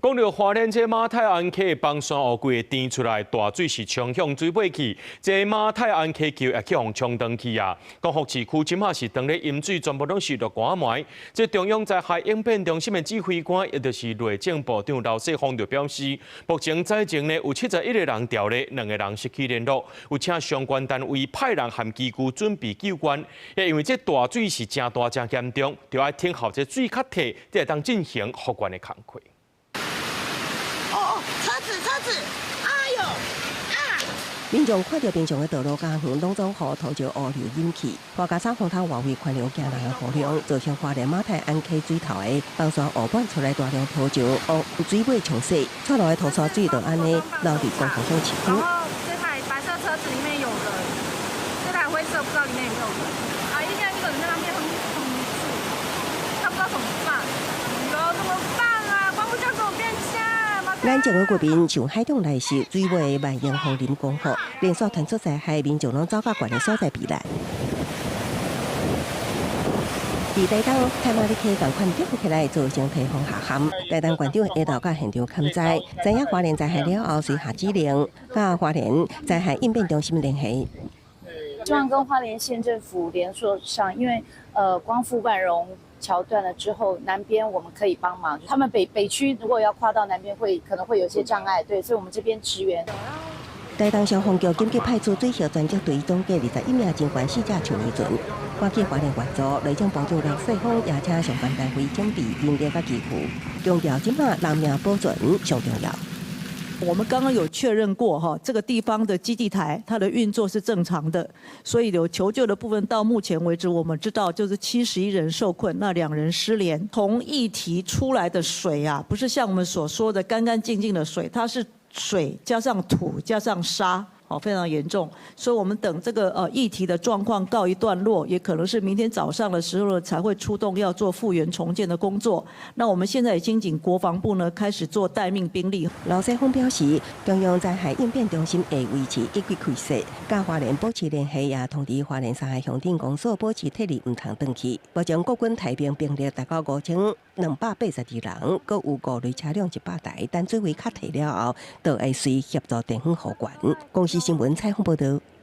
讲到花莲这马太安溪邦山乌龟填出来大水是冲向水尾去，这马太安溪桥也去互冲断去啊。讲福市区今下是当咧淹水，全部拢是落寒霾。这中央灾害应变中心的指挥官，也就是内政部长刘世峰就表示，目前灾情呢有71个人掉咧，2个人失去联络，有请相关单位派人和机构准备救援。也因为这大水是真大真严重，就要听候这水较退，才会当进行复原的工作。车子，哎呦啊！民众看到平常的道路加远，拢总河土就乌流引起，花甲山风头外围宽流行人的河流，造成花莲马太安溪水头的帮山湖畔出来大量土石，水尾冲洗，出来的土沙水就安尼流入公河乡市区。然后这台白色车子里面有人，这台灰色不知道里面有没有人。啊，现在一个人在那边很他不知道怎么办。哟，怎么办啊？光不叫怎么变瞎？安静的国民像海中来时，水尾蔓延风林公河，连续传出灾害，民众拢走到悬的所在避难。伫台东太马里溪同款跌伏起来，造成堤防下陷。台东县长下昼到现场勘灾，知影花莲灾害了后，随下指令，甲花莲灾害应变中心联系。希望跟花莲县政府联络上，因为光复万荣桥断了之后，南边我们可以帮忙。他们北区如果要跨到南边可能会有些障碍，对，所以我们这边支援。台东消防局紧急派出最小专职队，总计21名警官4架救援船，赶去花莲援助。内政部长刘世峰也请相关单位准备人力甲技术，强调今麦人命保全上重要。我们刚刚有确认过哈，这个地方的基地台它的运作是正常的，所以有求救的部分到目前为止，我们知道就是71人受困，那2人失联。从议题出来的水啊，不是像我们所说的干干净净的水，它是水加上土加上沙。非常严重，所以我们等这个议题的状况告一段落，也可能是明天早上的时候才会出动要做复原重建的工作。那我们现在已经请国防部呢开始做待命兵力。刘世峰表示，中央灾害应变中心会维持一级开设，甲花莲保持联系，也通知花莲山海乡镇公所保持体力唔通转去，保证国军太平兵力达到5282人，各有5类车辆100台，但水位较退了后，就会随协助地方复原。公司新闻采访报道。